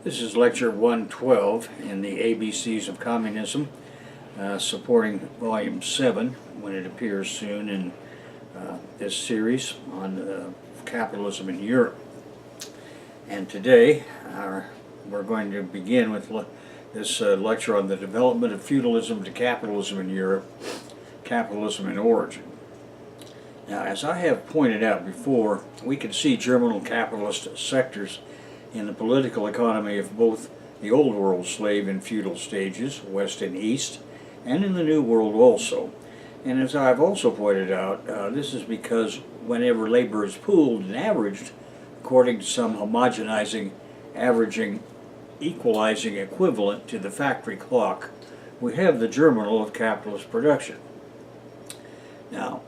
This is lecture 112 in the ABCs of Communism, supporting volume 7 when it appears soon in this series on capitalism in Europe. And today we're going to begin with this lecture on the development of feudalism to capitalism in Europe, capitalism in origin. Now, as I have pointed out before, we can see germinal capitalist sectors in the political economy of both the Old World slave and feudal stages, West and East, and in the New World also. And as I've also pointed out, this is because whenever labor is pooled and averaged, according to some homogenizing, averaging, equalizing equivalent to the factory clock, we have the germinal of capitalist production. Now,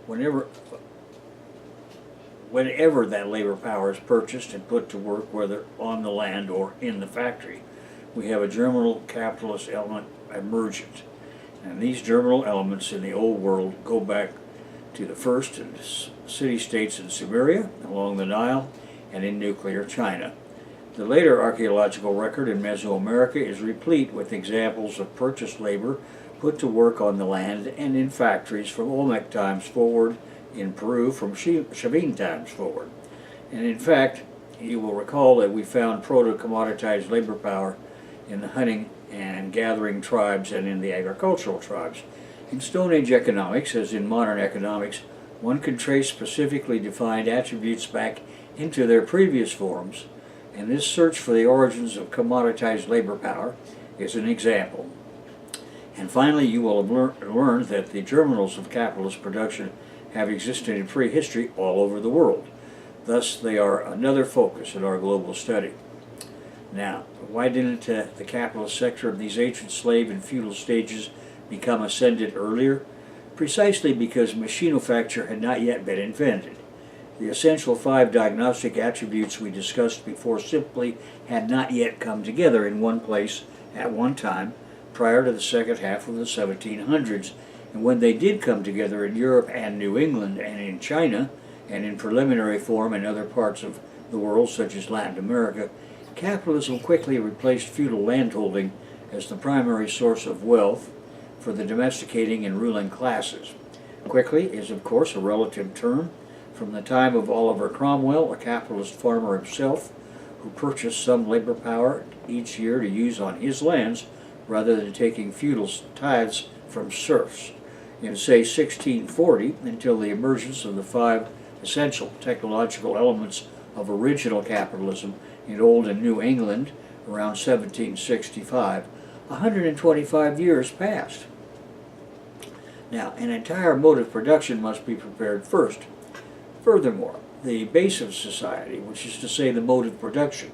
whenever that labor power is purchased and put to work, whether on the land or in the factory, we have a germinal capitalist element emergent. And these germinal elements in the Old World go back to the first city-states in Sumeria, along the Nile, and in nuclear China. The later archaeological record in Mesoamerica is replete with examples of purchased labor put to work on the land and in factories from Olmec times forward, in Peru from Chavin times forward. And in fact, you will recall that we found proto-commoditized labor power in the hunting and gathering tribes and in the agricultural tribes. In Stone Age economics, as in modern economics, one can trace specifically defined attributes back into their previous forms, and this search for the origins of commoditized labor power is an example. And finally, you will have learned that the germinals of capitalist production have existed in prehistory all over the world. Thus, they are another focus in our global study. Now, why didn't the capitalist sector of these ancient slave and feudal stages become ascendant earlier? Precisely because machinofacture had not yet been invented. The essential 5 diagnostic attributes we discussed before simply had not yet come together in one place at one time prior to the second half of the 1700s. And when they did come together in Europe and New England and in China, and in preliminary form in other parts of the world such as Latin America, capitalism quickly replaced feudal landholding as the primary source of wealth for the domesticating and ruling classes. Quickly is of course a relative term. From the time of Oliver Cromwell, a capitalist farmer himself, who purchased some labor power each year to use on his lands rather than taking feudal tithes from serfs. In, say, 1640, until the emergence of the 5 essential technological elements of original capitalism in Old and New England around 1765, 125 years passed. Now, an entire mode of production must be prepared first. Furthermore, the base of society, which is to say the mode of production,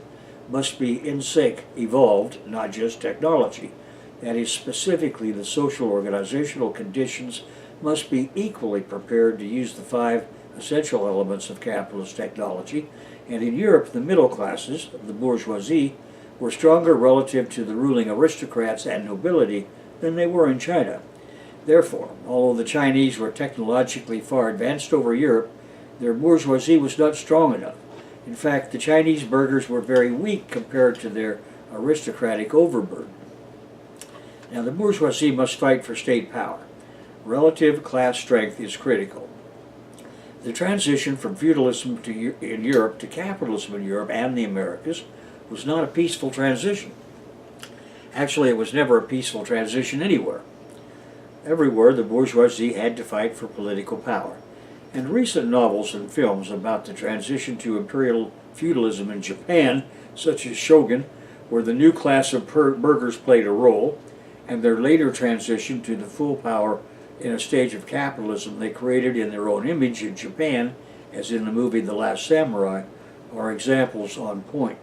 must be in sec evolved, not just technology. That is, specifically the social organizational conditions must be equally prepared to use the 5 essential elements of capitalist technology, and in Europe the middle classes, the bourgeoisie, were stronger relative to the ruling aristocrats and nobility than they were in China. Therefore, although the Chinese were technologically far advanced over Europe, their bourgeoisie was not strong enough. In fact, the Chinese burghers were very weak compared to their aristocratic overburden. Now, the bourgeoisie must fight for state power. Relative class strength is critical. The transition from feudalism in Europe to capitalism in Europe and the Americas was not a peaceful transition. Actually, it was never a peaceful transition anywhere. Everywhere, the bourgeoisie had to fight for political power. And recent novels and films about the transition to imperial feudalism in Japan, such as Shogun, where the new class of burghers played a role, and their later transition to the full power in a stage of capitalism they created in their own image in Japan, as in the movie The Last Samurai, are examples on point.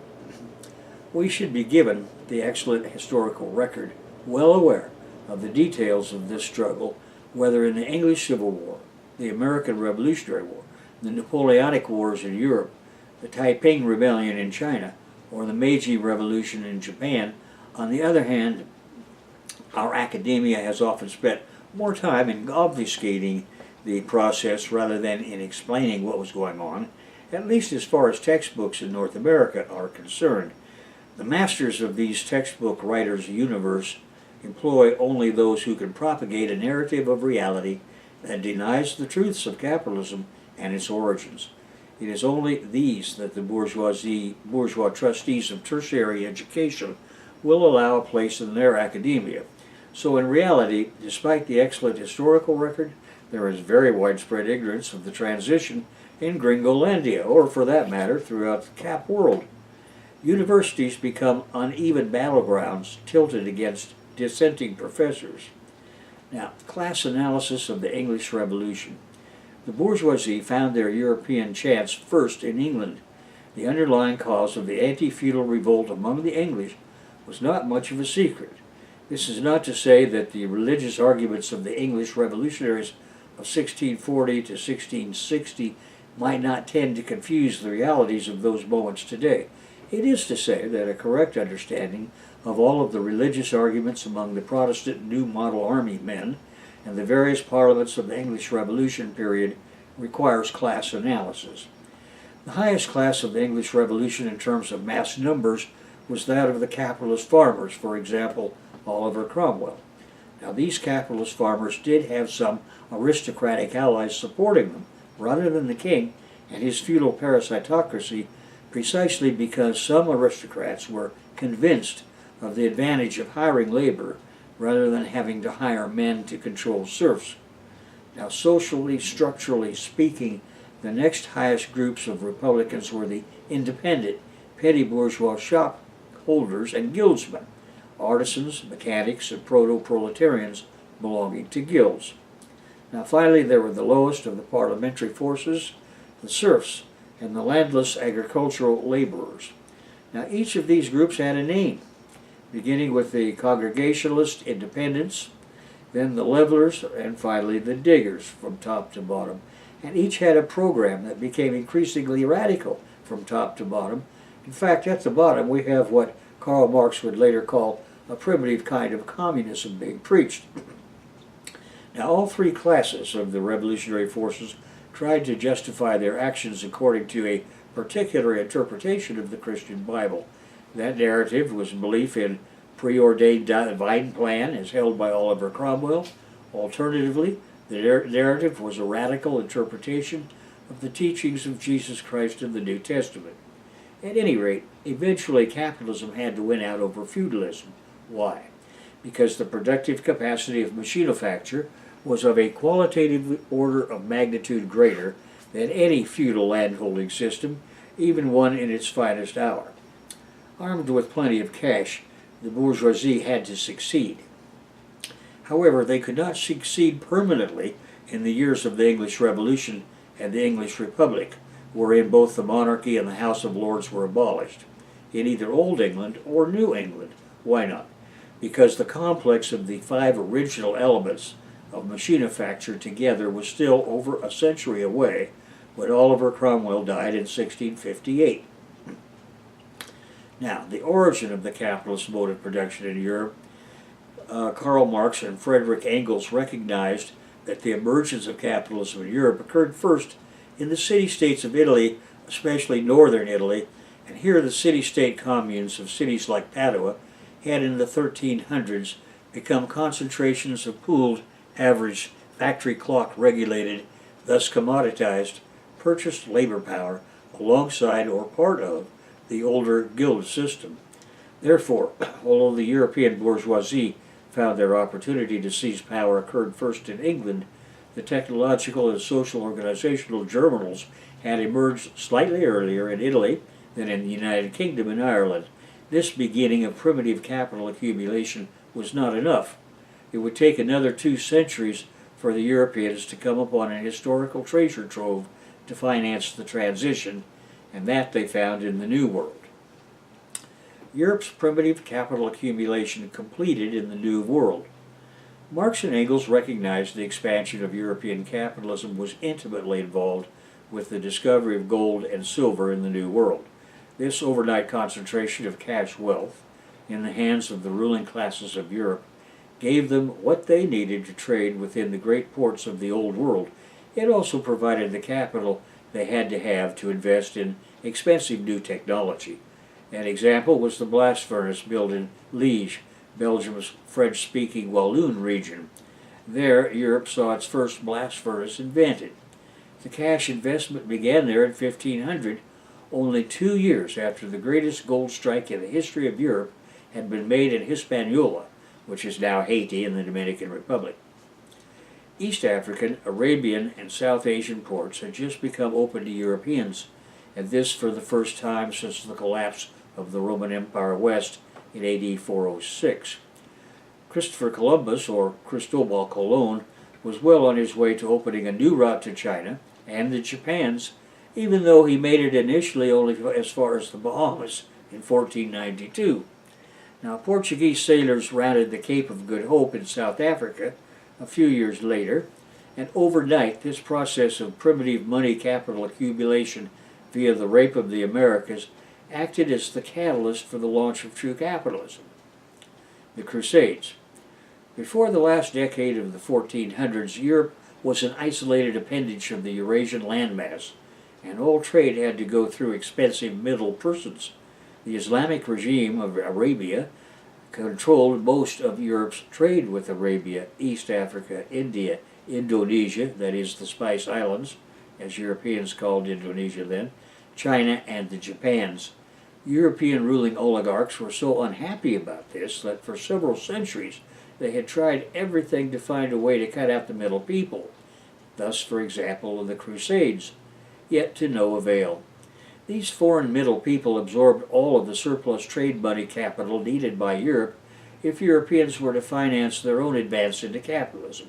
We should be given the excellent historical record, well aware of the details of this struggle, whether in the English Civil War, the American Revolutionary War, the Napoleonic Wars in Europe, the Taiping Rebellion in China, or the Meiji Revolution in Japan. On the other hand, our academia has often spent more time in obfuscating the process rather than in explaining what was going on, at least as far as textbooks in North America are concerned. The masters of these textbook writers' universe employ only those who can propagate a narrative of reality that denies the truths of capitalism and its origins. It is only these that the bourgeois trustees of tertiary education will allow a place in their academia. So in reality, despite the excellent historical record, there is very widespread ignorance of the transition in Gringolandia, or for that matter, throughout the Cap world. Universities become uneven battlegrounds tilted against dissenting professors. Now, class analysis of the English Revolution. The bourgeoisie found their European chance first in England. The underlying cause of the anti-feudal revolt among the English was not much of a secret. This is not to say that the religious arguments of the English revolutionaries of 1640 to 1660 might not tend to confuse the realities of those moments today. It is to say that a correct understanding of all of the religious arguments among the Protestant New Model Army men and the various parliaments of the English Revolution period requires class analysis. The highest class of the English Revolution in terms of mass numbers was that of the capitalist farmers, for example, Oliver Cromwell. Now, these capitalist farmers did have some aristocratic allies supporting them, rather than the king and his feudal parasitocracy, precisely because some aristocrats were convinced of the advantage of hiring labor rather than having to hire men to control serfs. Now, socially, structurally speaking, the next highest groups of Republicans were the independent, petty bourgeois shop holders and guildsmen, artisans, mechanics, and proto-proletarians belonging to guilds. Now, finally, there were the lowest of the parliamentary forces, the serfs, and the landless agricultural laborers. Now, each of these groups had a name, beginning with the Congregationalist independents, then the levelers, and finally the diggers from top to bottom. And each had a program that became increasingly radical from top to bottom. In fact, at the bottom we have what Karl Marx would later call a primitive kind of communism being preached. Now, all three classes of the revolutionary forces tried to justify their actions according to a particular interpretation of the Christian Bible. That narrative was belief in preordained divine plan as held by Oliver Cromwell. Alternatively, the narrative was a radical interpretation of the teachings of Jesus Christ in the New Testament. At any rate, eventually capitalism had to win out over feudalism. Why? Because the productive capacity of machinofacture was of a qualitative order of magnitude greater than any feudal landholding system, even one in its finest hour. Armed with plenty of cash, the bourgeoisie had to succeed. However, they could not succeed permanently in the years of the English Revolution and the English Republic, wherein both the monarchy and the House of Lords were abolished. In either Old England or New England. Why not? Because the complex of the five original elements of machinofacture together was still over a century away when Oliver Cromwell died in 1658. Now, the origin of the capitalist mode of production in Europe, Karl Marx and Friedrich Engels recognized that the emergence of capitalism in Europe occurred first in the city-states of Italy, especially northern Italy, and here the city-state communes of cities like Padua had in the 1300s become concentrations of pooled, average, factory clock regulated, thus commoditized, purchased labor power alongside or part of the older guild system. Therefore, although the European bourgeoisie found their opportunity to seize power occurred first in England, the technological and social organizational germinals had emerged slightly earlier in Italy than in the United Kingdom and Ireland. This beginning of primitive capital accumulation was not enough. It would take another 2 centuries for the Europeans to come upon an historical treasure trove to finance the transition, and that they found in the New World. Europe's primitive capital accumulation completed in the New World. Marx and Engels recognized the expansion of European capitalism was intimately involved with the discovery of gold and silver in the New World. This overnight concentration of cash wealth in the hands of the ruling classes of Europe gave them what they needed to trade within the great ports of the Old World. It also provided the capital they had to have to invest in expensive new technology. An example was the blast furnace built in Liège, Belgium's French-speaking Walloon region. There, Europe saw its first blast furnace invented. The cash investment began there in 1500, only 2 years after the greatest gold strike in the history of Europe had been made in Hispaniola, which is now Haiti in the Dominican Republic. East African, Arabian, and South Asian ports had just become open to Europeans, and this for the first time since the collapse of the Roman Empire West in AD 406. Christopher Columbus, or Cristobal Colon, was well on his way to opening a new route to China and the Japans, even though he made it initially only as far as the Bahamas in 1492. Now, Portuguese sailors rounded the Cape of Good Hope in South Africa a few years later, and overnight this process of primitive money capital accumulation via the rape of the Americas acted as the catalyst for the launch of true capitalism. The Crusades. Before the last decade of the 1400s, Europe was an isolated appendage of the Eurasian landmass, and all trade had to go through expensive middle persons. The Islamic regime of Arabia controlled most of Europe's trade with Arabia, East Africa, India, Indonesia, that is the Spice Islands, as Europeans called Indonesia then, China, and the Japans. European ruling oligarchs were so unhappy about this that for several centuries they had tried everything to find a way to cut out the middle people, thus, for example, the Crusades, yet to no avail. These foreign middle people absorbed all of the surplus trade money capital needed by Europe if Europeans were to finance their own advance into capitalism.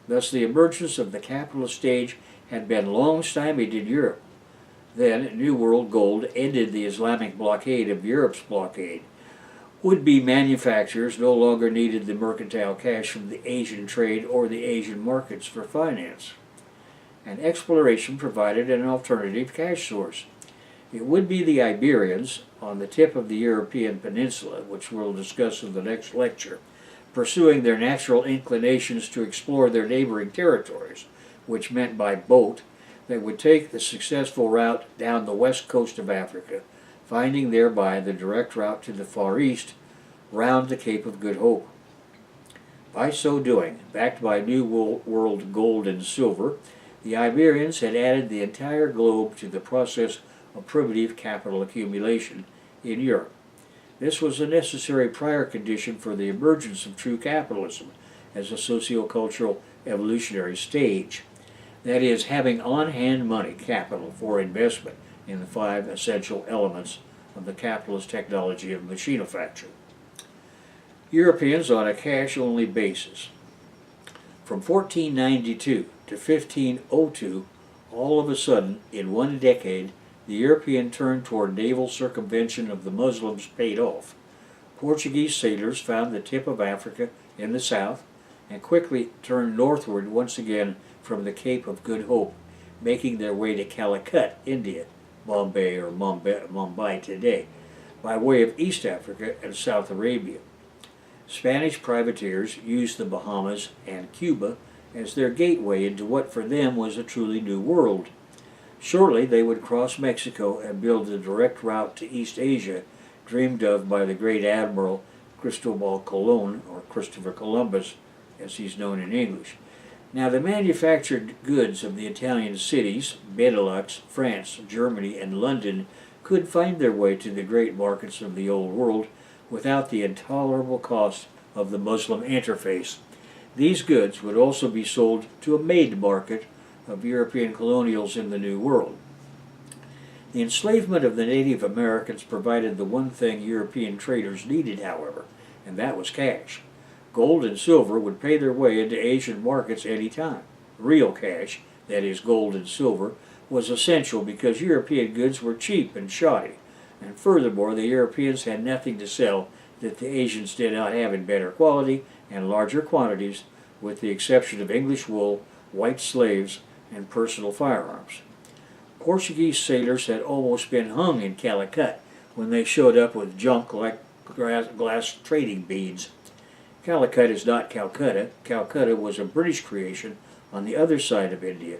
Thus, the emergence of the capitalist stage had been long stymied in Europe. Then, New World gold ended the Islamic blockade of Europe's blockade. Would-be manufacturers no longer needed the mercantile cash from the Asian trade or the Asian markets for finance. And exploration provided an alternative cash source. It would be the Iberians, on the tip of the European peninsula, which we'll discuss in the next lecture, pursuing their natural inclinations to explore their neighboring territories, which meant by boat they would take the successful route down the west coast of Africa, finding thereby the direct route to the Far East, round the Cape of Good Hope. By so doing, backed by New World gold and silver, the Iberians had added the entire globe to the process of primitive capital accumulation in Europe. This was a necessary prior condition for the emergence of true capitalism as a socio-cultural evolutionary stage. That is, having on-hand money capital for investment in the 5 essential elements of the capitalist technology of machinofacture. Europeans on a cash-only basis. From 1492 to 1502, all of a sudden, in one decade, the European turn toward naval circumvention of the Muslims paid off. Portuguese sailors found the tip of Africa in the south and quickly turned northward once again from the Cape of Good Hope, making their way to Calicut, India, Bombay or Mumbai today, by way of East Africa and South Arabia. Spanish privateers used the Bahamas and Cuba as their gateway into what for them was a truly new world. Shortly they would cross Mexico and build the direct route to East Asia dreamed of by the great admiral Cristobal Colon, or Christopher Columbus, as he's known in English. Now, the manufactured goods of the Italian cities, Benelux, France, Germany, and London, could find their way to the great markets of the Old World without the intolerable cost of the Muslim interface. These goods would also be sold to a maid market of European colonials in the New World. The enslavement of the Native Americans provided the one thing European traders needed, however, and that was cash. Gold and silver would pay their way into Asian markets any time. Real cash, that is gold and silver, was essential because European goods were cheap and shoddy, and furthermore the Europeans had nothing to sell that the Asians did not have in better quality and larger quantities, with the exception of English wool, white slaves, and personal firearms. Portuguese sailors had almost been hung in Calicut when they showed up with junk like glass trading beads. Calicut is not Calcutta. Calcutta was a British creation on the other side of India.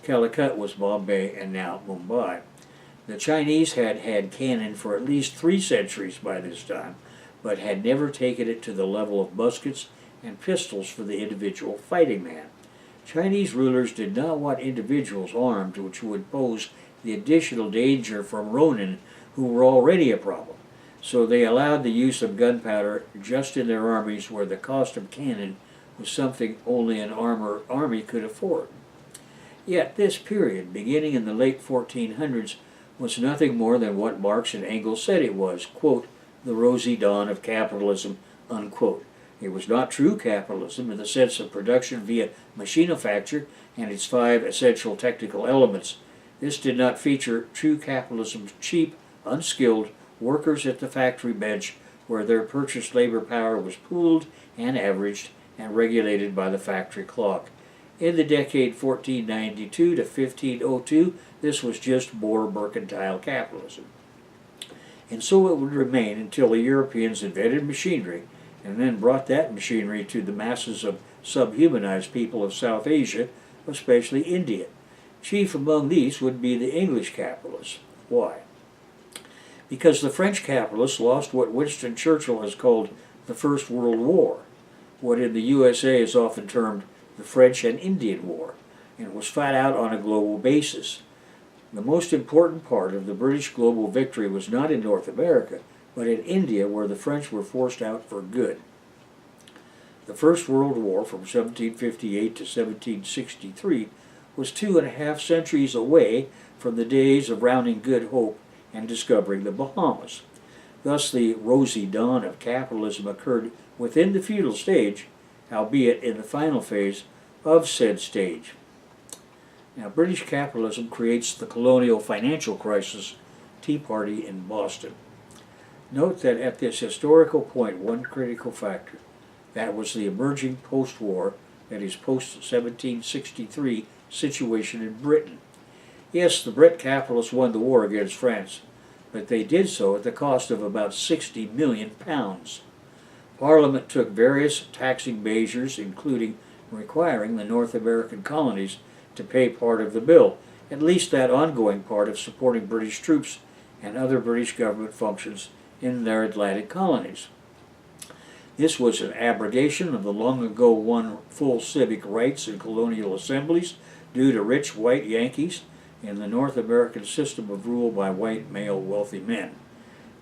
Calicut was Bombay and now Mumbai. The Chinese had had cannon for at least 3 centuries by this time, but had never taken it to the level of muskets and pistols for the individual fighting man. Chinese rulers did not want individuals armed, which would pose the additional danger from Ronin, who were already a problem. So they allowed the use of gunpowder just in their armies where the cost of cannon was something only an army could afford. Yet this period, beginning in the late 1400s, was nothing more than what Marx and Engels said it was, quote, the rosy dawn of capitalism, unquote. It was not true capitalism in the sense of production via machinofacture and its 5 essential technical elements. This did not feature true capitalism's cheap, unskilled workers at the factory bench where their purchased labor power was pooled and averaged and regulated by the factory clock. In the decade 1492 to 1502, this was just more mercantile capitalism. And so it would remain until the Europeans invented machinery and then brought that machinery to the masses of subhumanized people of South Asia, especially India. Chief among these would be the English capitalists. Why? Because the French capitalists lost what Winston Churchill has called the First World War, what in the USA is often termed the French and Indian War, and was fought out on a global basis. The most important part of the British global victory was not in North America, but in India, where the French were forced out for good. The First World War from 1758 to 1763 was 2.5 centuries away from the days of rounding Good Hope and discovering the Bahamas. Thus the rosy dawn of capitalism occurred within the feudal stage, albeit in the final phase of said stage. Now, British capitalism creates the colonial financial crisis, Tea Party in Boston. Note that at this historical point, one critical factor, that was the emerging post-war, that is post-1763 situation in Britain. Yes, the Brit capitalists won the war against France, but they did so at the cost of about £60 million. Parliament took various taxing measures, including requiring the North American colonies to pay part of the bill, at least that ongoing part of supporting British troops and other British government functions in their Atlantic colonies. This was an abrogation of the long-ago won full civic rights in colonial assemblies due to rich white Yankees in the North American system of rule by white male wealthy men.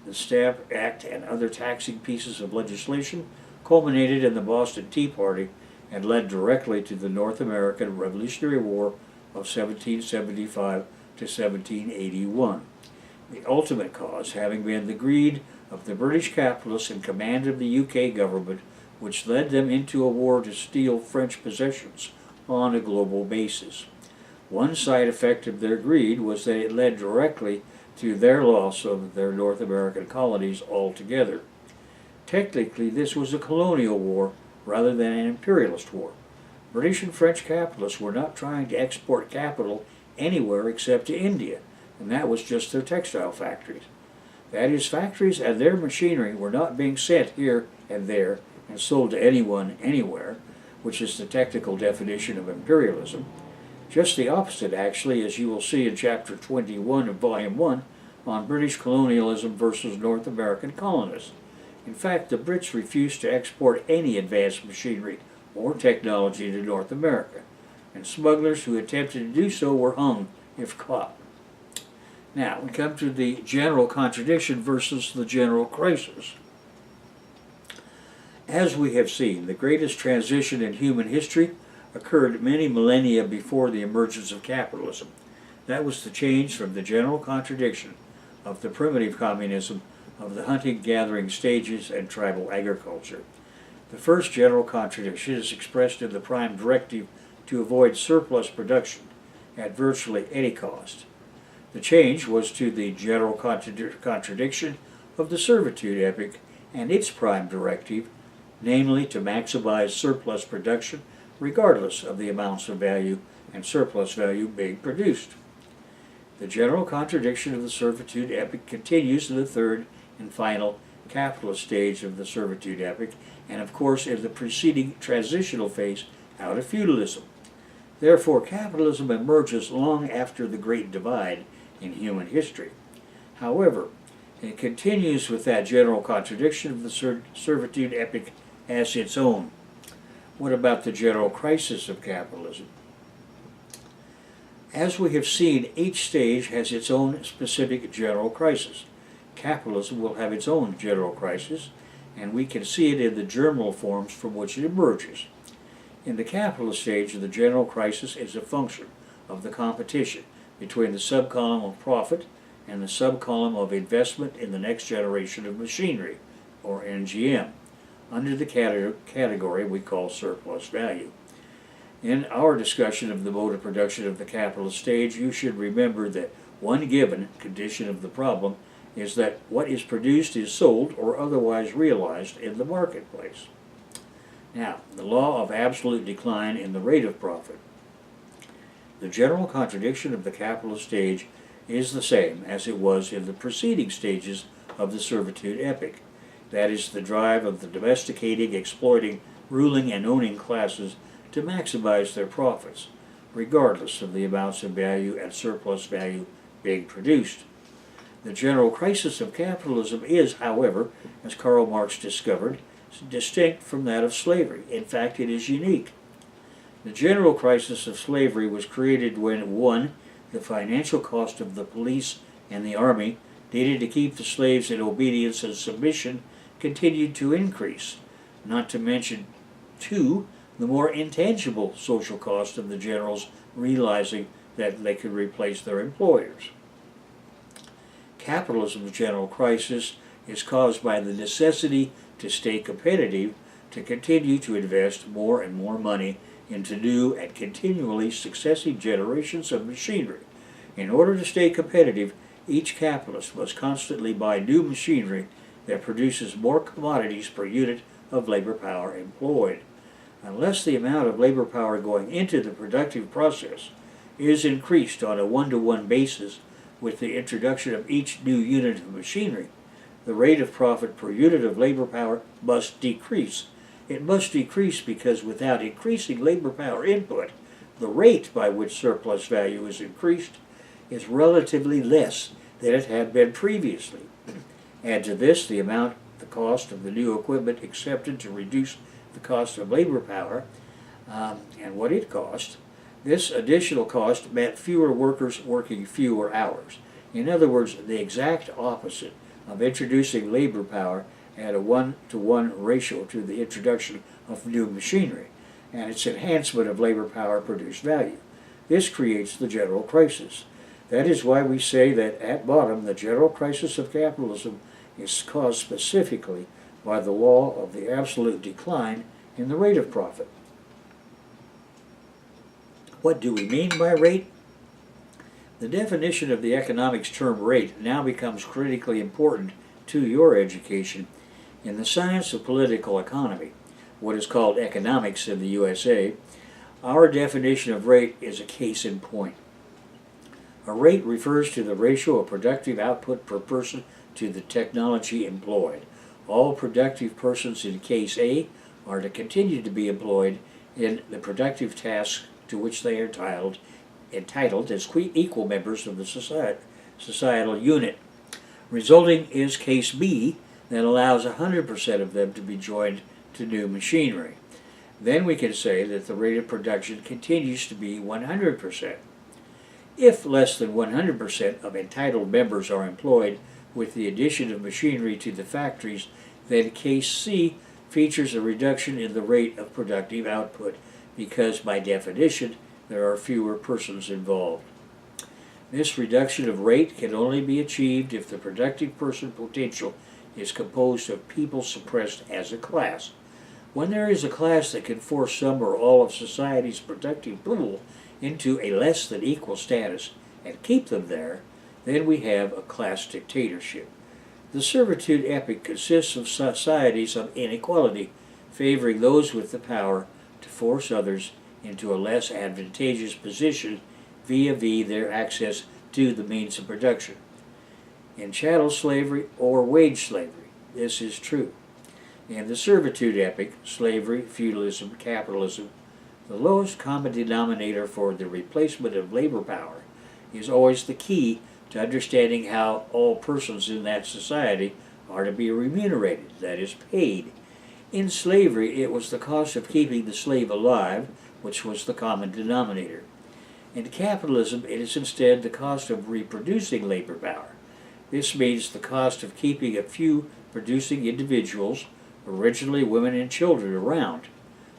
The Stamp Act and other taxing pieces of legislation culminated in the Boston Tea Party and led directly to the North American Revolutionary War of 1775 to 1781. The ultimate cause having been the greed of the British capitalists in command of the UK government, which led them into a war to steal French possessions on a global basis. One side effect of their greed was that it led directly to their loss of their North American colonies altogether. Technically, this was a colonial war rather than an imperialist war. British and French capitalists were not trying to export capital anywhere except to India, and that was just their textile factories. That is, factories and their machinery were not being sent here and there and sold to anyone, anywhere, which is the technical definition of imperialism. Just the opposite, actually, as you will see in Chapter 21 of Volume 1 on British colonialism versus North American colonists. In fact, the Brits refused to export any advanced machinery or technology to North America, and smugglers who attempted to do so were hung if caught. Now, we come to the general contradiction versus the general crisis. As we have seen, the greatest transition in human history occurred many millennia before the emergence of capitalism. That was the change from the general contradiction of the primitive communism of the hunting-gathering stages and tribal agriculture. The first general contradiction is expressed in the prime directive to avoid surplus production at virtually any cost. The change was to the general contradiction of the servitude epoch and its prime directive, namely to maximize surplus production regardless of the amounts of value and surplus value being produced. The general contradiction of the servitude epoch continues in the third and final capitalist stage of the servitude epoch, and of course in the preceding transitional phase out of feudalism. Therefore, capitalism emerges long after the Great Divide in human history. However, it continues with that general contradiction of the servitude epoch as its own. What about the general crisis of capitalism? As we have seen, each stage has its own specific general crisis. Capitalism will have its own general crisis, and we can see it in the germinal forms from which it emerges. In the capitalist stage, the general crisis is a function of the competition between the subcolumn of profit and the subcolumn of investment in the next generation of machinery, or NGM, under the category we call surplus value. In our discussion of the mode of production of the capitalist stage, you should remember that one given condition of the problem is that what is produced is sold or otherwise realized in the marketplace. Now, the law of absolute decline in the rate of profit. The general contradiction of the capitalist stage is the same as it was in the preceding stages of the servitude epoch. That is, the drive of the domesticating, exploiting, ruling, and owning classes to maximize their profits, regardless of the amounts of value and surplus value being produced. The general crisis of capitalism is, however, as Karl Marx discovered, distinct from that of slavery. In fact, it is unique. The general crisis of slavery was created when, 1, the financial cost of the police and the army needed to keep the slaves in obedience and submission continued to increase, not to mention, 2, the more intangible social cost of the generals realizing that they could replace their employers. Capitalism's general crisis is caused by the necessity to stay competitive, to continue to invest more and more money into new and continually successive generations of machinery. In order to stay competitive, each capitalist must constantly buy new machinery that produces more commodities per unit of labor power employed. Unless the amount of labor power going into the productive process is increased on a one-to-one basis with the introduction of each new unit of machinery, the rate of profit per unit of labor power must decrease. It must decrease because without increasing labor power input, the rate by which surplus value is increased is relatively less than it had been previously. Add to this the cost of the new equipment accepted to reduce the cost of labor power and what it cost. This additional cost meant fewer workers working fewer hours. In other words, the exact opposite of introducing labor power at a 1-to-1 ratio to the introduction of new machinery and its enhancement of labor power produced value. This creates the general crisis. That is why we say that at bottom the general crisis of capitalism is caused specifically by the law of the absolute decline in the rate of profit. What do we mean by rate? The definition of the economics term rate now becomes critically important to your education. In the science of political economy, what is called economics in the USA, our definition of rate is a case in point. A rate refers to the ratio of productive output per person to the technology employed. All productive persons in case A are to continue to be employed in the productive tasks to which they are entitled as equal members of the societal unit. Resulting is case B that allows 100% of them to be joined to new machinery. Then we can say that the rate of production continues to be 100%. If less than 100% of entitled members are employed with the addition of machinery to the factories, then case C features a reduction in the rate of productive output because, by definition, there are fewer persons involved. This reduction of rate can only be achieved if the productive person potential is composed of people suppressed as a class. When there is a class that can force some or all of society's productive pool into a less than equal status and keep them there, then we have a class dictatorship. The servitude epoch consists of societies of inequality, favoring those with the power to force others into a less advantageous position vis-a-vis their access to the means of production. In chattel slavery or wage slavery, this is true. In the servitude epoch, slavery, feudalism, capitalism, The lowest common denominator for the replacement of labor power is always the key to understanding how all persons in that society are to be remunerated, that is, paid. In slavery, it was the cost of keeping the slave alive, which was the common denominator. In capitalism, it is instead the cost of reproducing labor power. This means the cost of keeping a few producing individuals, originally women and children, around,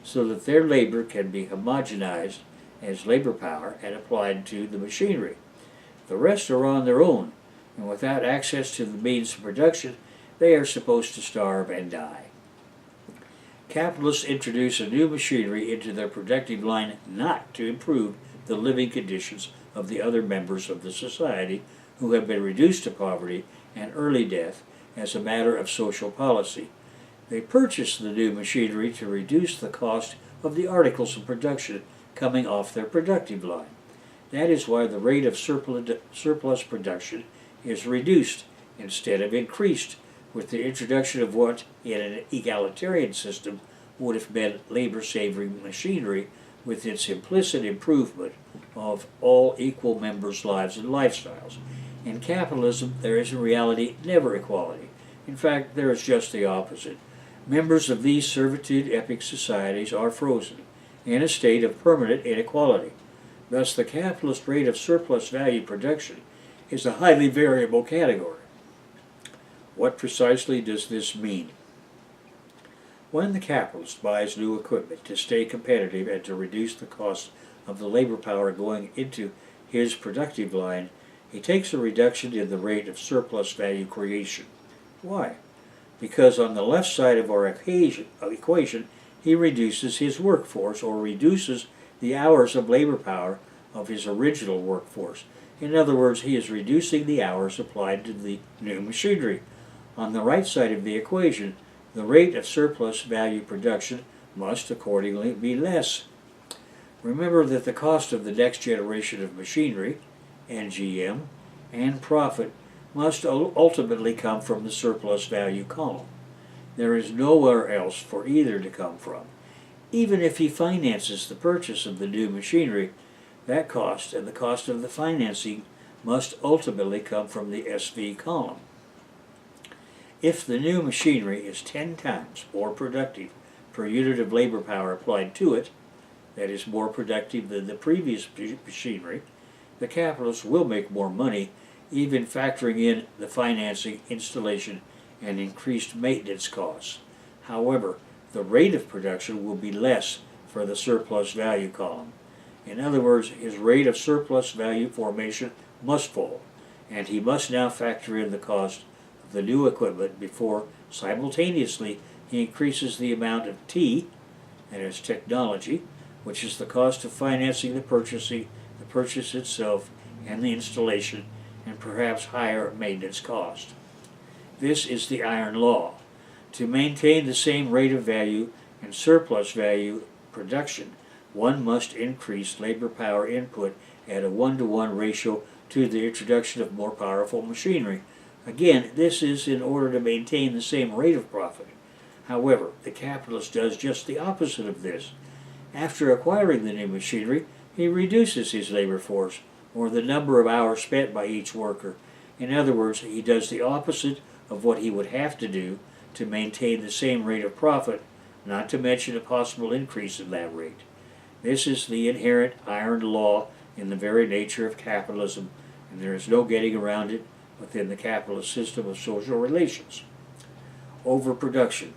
so that their labor can be homogenized as labor power and applied to the machinery. The rest are on their own, and without access to the means of production, they are supposed to starve and die. Capitalists introduce a new machinery into their productive line not to improve the living conditions of the other members of the society who have been reduced to poverty and early death as a matter of social policy. They purchase the new machinery to reduce the cost of the articles of production coming off their productive line. That is why the rate of surplus production is reduced instead of increased with the introduction of what, in an egalitarian system, would have been labor-saving machinery with its implicit improvement of all equal members' lives and lifestyles. In capitalism, there is in reality never equality. In fact, there is just the opposite. Members of these servitude-epic societies are frozen in a state of permanent inequality. Thus, the capitalist rate of surplus value production is a highly variable category. What precisely does this mean? When the capitalist buys new equipment to stay competitive and to reduce the cost of the labor power going into his productive line, he takes a reduction in the rate of surplus value creation. Why? Because on the left side of our equation, he reduces his workforce or reduces the hours of labor power of his original workforce. In other words, he is reducing the hours applied to the new machinery. On the right side of the equation, the rate of surplus value production must accordingly be less. Remember that the cost of the next generation of machinery, NGM, and profit must ultimately come from the surplus value column. There is nowhere else for either to come from. Even if he finances the purchase of the new machinery, that cost and the cost of the financing must ultimately come from the SV column. If the new machinery is 10 times more productive per unit of labor power applied to it, that is more productive than the previous machinery, the capitalist will make more money, even factoring in the financing, installation, and increased maintenance costs. However, the rate of production will be less for the surplus value column. In other words, his rate of surplus value formation must fall, and he must now factor in the cost of the new equipment before simultaneously he increases the amount of T, that is technology, which is the cost of financing the purchase itself, and the installation, and perhaps higher maintenance cost. This is the iron law. To maintain the same rate of value and surplus value production, one must increase labor power input at a 1-to-1 ratio to the introduction of more powerful machinery. Again, this is in order to maintain the same rate of profit. However, the capitalist does just the opposite of this. After acquiring the new machinery, he reduces his labor force, or the number of hours spent by each worker. In other words, he does the opposite of what he would have to do to maintain the same rate of profit, not to mention a possible increase in that rate. This is the inherent iron law in the very nature of capitalism, and there is no getting around it within the capitalist system of social relations. Overproduction.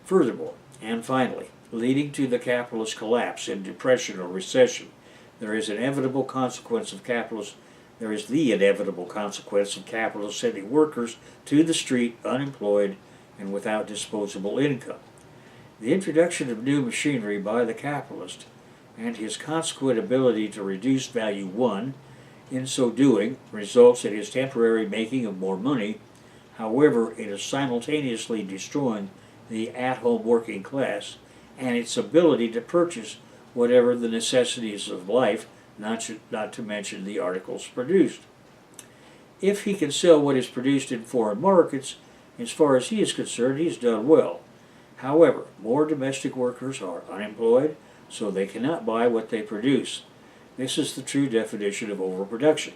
Furthermore, and finally, leading to the capitalist collapse in depression or recession, there is the inevitable consequence of capitalists sending workers to the street unemployed and without disposable income. The introduction of new machinery by the capitalist and his consequent ability to reduce value 1, in so doing, results in his temporary making of more money. However, it is simultaneously destroying the at-home working class and its ability to purchase whatever the necessities of life, not to mention the articles produced. If he can sell what is produced in foreign markets, as far as he is concerned, he has done well. However, more domestic workers are unemployed, so they cannot buy what they produce. This is the true definition of overproduction.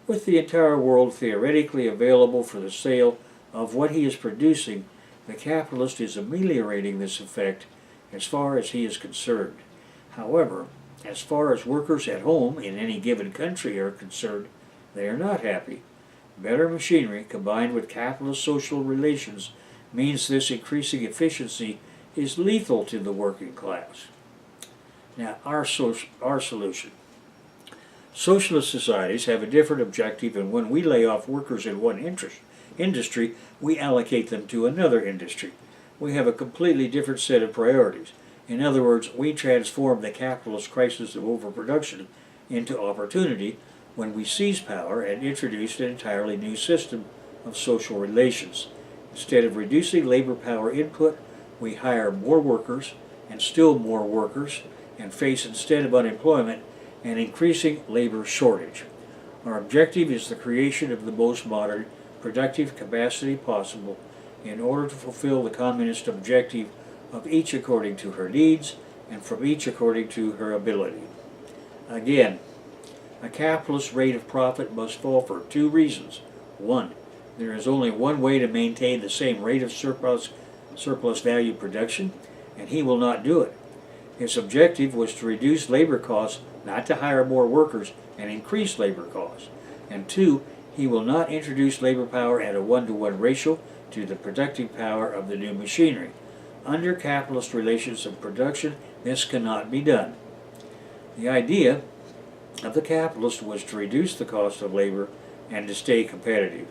With the entire world theoretically available for the sale of what he is producing, the capitalist is ameliorating this effect as far as he is concerned. However, as far as workers at home in any given country are concerned, they are not happy. Better machinery combined with capitalist social relations means this increasing efficiency is lethal to the working class. Now, our solution. Socialist societies have a different objective, and when we lay off workers in one industry, we allocate them to another industry. We have a completely different set of priorities. In other words, we transform the capitalist crisis of overproduction into opportunity when we seize power and introduce an entirely new system of social relations. Instead of reducing labor power input, we hire more workers and still more workers and face, instead of unemployment, an increasing labor shortage. Our objective is the creation of the most modern, productive capacity possible in order to fulfill the communist objective of each according to her needs and from each according to her ability. Again, a capitalist rate of profit must fall for two reasons. One, there is only one way to maintain the same rate of surplus value production, and he will not do it. His objective was to reduce labor costs, not to hire more workers and increase labor costs. And two, he will not introduce labor power at a 1-to-1 ratio to the productive power of the new machinery. Under capitalist relations of production, this cannot be done. The idea of the capitalist was to reduce the cost of labor and to stay competitive.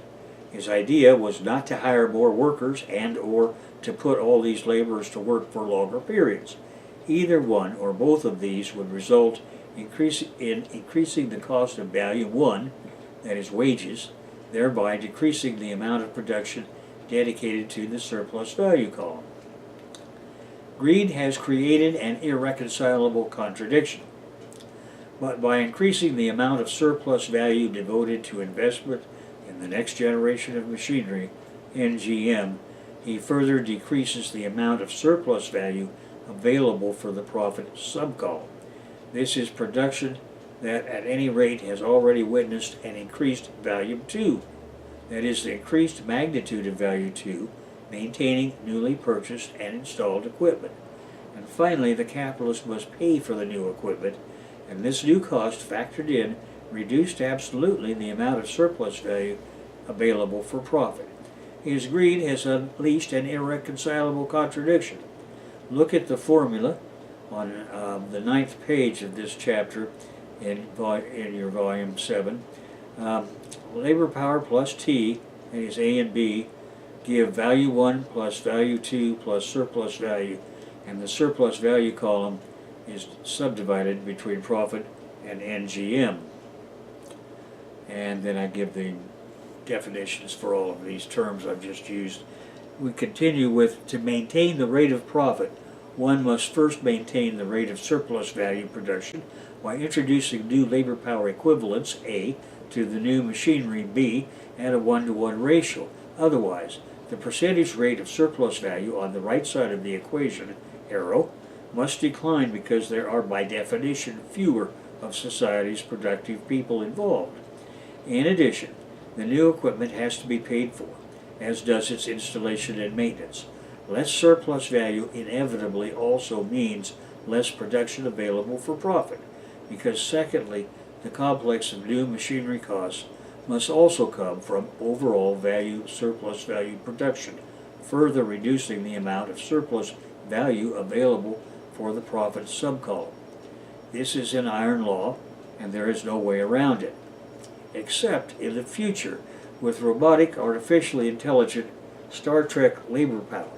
His idea was not to hire more workers and or to put all these laborers to work for longer periods. Either one or both of these would result in increasing the cost of value one, that is wages, thereby decreasing the amount of production dedicated to the surplus value column. Greed has created an irreconcilable contradiction. But by increasing the amount of surplus value devoted to investment in the next generation of machinery, NGM, he further decreases the amount of surplus value available for the profit subcolumn. This is production that at any rate has already witnessed an increased value 2, that is the increased magnitude of value 2, maintaining newly purchased and installed equipment. And finally, the capitalist must pay for the new equipment, and this new cost factored in reduced absolutely the amount of surplus value available for profit. His greed has unleashed an irreconcilable contradiction. Look at the formula on the 9th page of this chapter in your volume 7. Labor power plus T, that is A and B, give value 1 plus value 2 plus surplus value, and the surplus value column is subdivided between profit and NGM. And then I give the definitions for all of these terms I've just used. We continue with, to maintain the rate of profit, one must first maintain the rate of surplus value production by introducing new labor power equivalents, A, to the new machinery, B, at a 1-to-1 ratio. Otherwise, the percentage rate of surplus value on the right side of the equation, arrow, must decline because there are by definition fewer of society's productive people involved. In addition, the new equipment has to be paid for, as does its installation and maintenance. Less surplus value inevitably also means less production available for profit, because secondly, the complex of new machinery costs must also come from overall surplus value production, further reducing the amount of surplus value available for the profit subcolumn. This is an iron law, and there is no way around it, except in the future with robotic, artificially intelligent Star Trek labor power.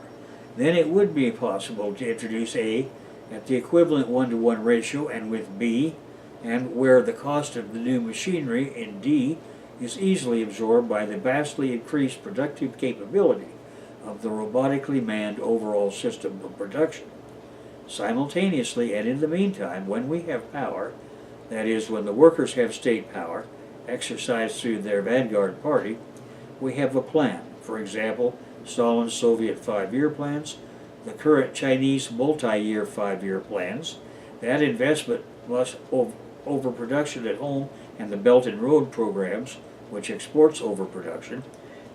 Then it would be possible to introduce A at the equivalent 1-to-1 ratio and with B, and where the cost of the new machinery in D is easily absorbed by the vastly increased productive capability of the robotically manned overall system of production. Simultaneously and in the meantime, when we have power, that is, when the workers have state power, exercised through their vanguard party, we have a plan. For example, Stalin's Soviet 5-year plans, the current Chinese multi-year 5-year plans, That investment must overproduction at home and the Belt and Road programs, which exports overproduction.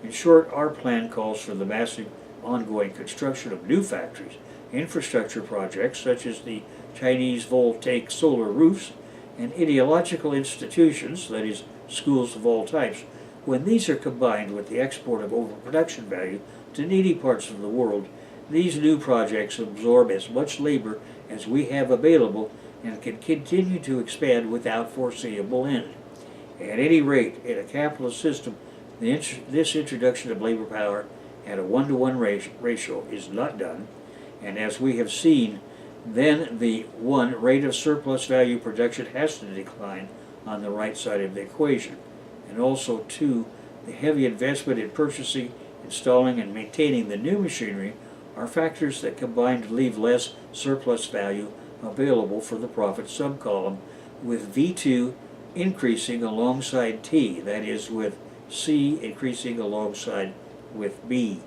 In short, our plan calls for the massive ongoing construction of new factories, infrastructure projects such as the Chinese voltaic solar roofs, and ideological institutions, that is, schools of all types. When these are combined with the export of overproduction value to needy parts of the world, these new projects absorb as much labor as we have available and can continue to expand without foreseeable end. At any rate, in a capitalist system, this introduction of labor power at a 1-to-1 ratio is not done, and as we have seen, then the 1 rate of surplus value production has to decline on the right side of the equation. And also 2, the heavy investment in purchasing, installing, and maintaining the new machinery are factors that combine to leave less surplus value available for the profit subcolumn, with V2 increasing alongside T, that is, with C increasing alongside with B.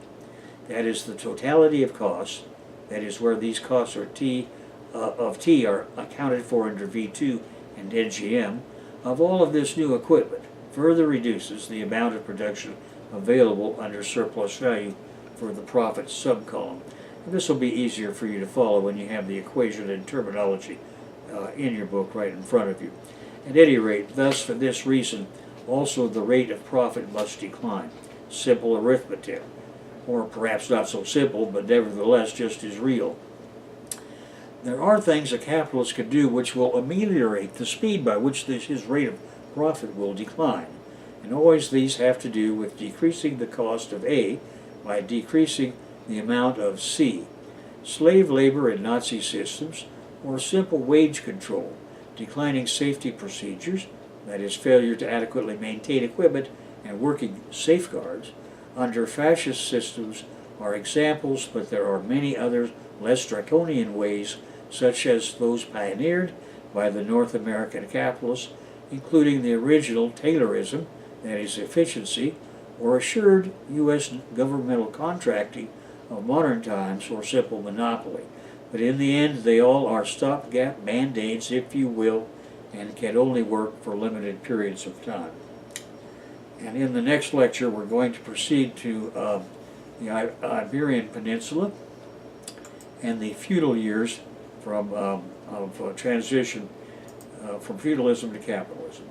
That is the totality of costs, that is where these costs are T are accounted for under V2 and NGM, of all of this new equipment, further reduces the amount of production available under surplus value for the profit subcolumn. And this will be easier for you to follow when you have the equation and terminology in your book right in front of you. At any rate, thus for this reason, also the rate of profit must decline. Simple arithmetic, or perhaps not so simple, but nevertheless just as real. There are things a capitalist can do which will ameliorate the speed by which his rate of profit will decline. And always these have to do with decreasing the cost of A by decreasing the amount of C. Slave labor in Nazi systems, or simple wage control, declining safety procedures, that is, failure to adequately maintain equipment and working safeguards, under fascist systems are examples, but there are many other less draconian ways, such as those pioneered by the North American capitalists, including the original Taylorism, that is, efficiency, or assured U.S. governmental contracting of modern times, or simple monopoly. But in the end, they all are stopgap band-aids, if you will, and can only work for limited periods of time. And in the next lecture, we're going to proceed to the Iberian Peninsula and the feudal years of transition from feudalism to capitalism.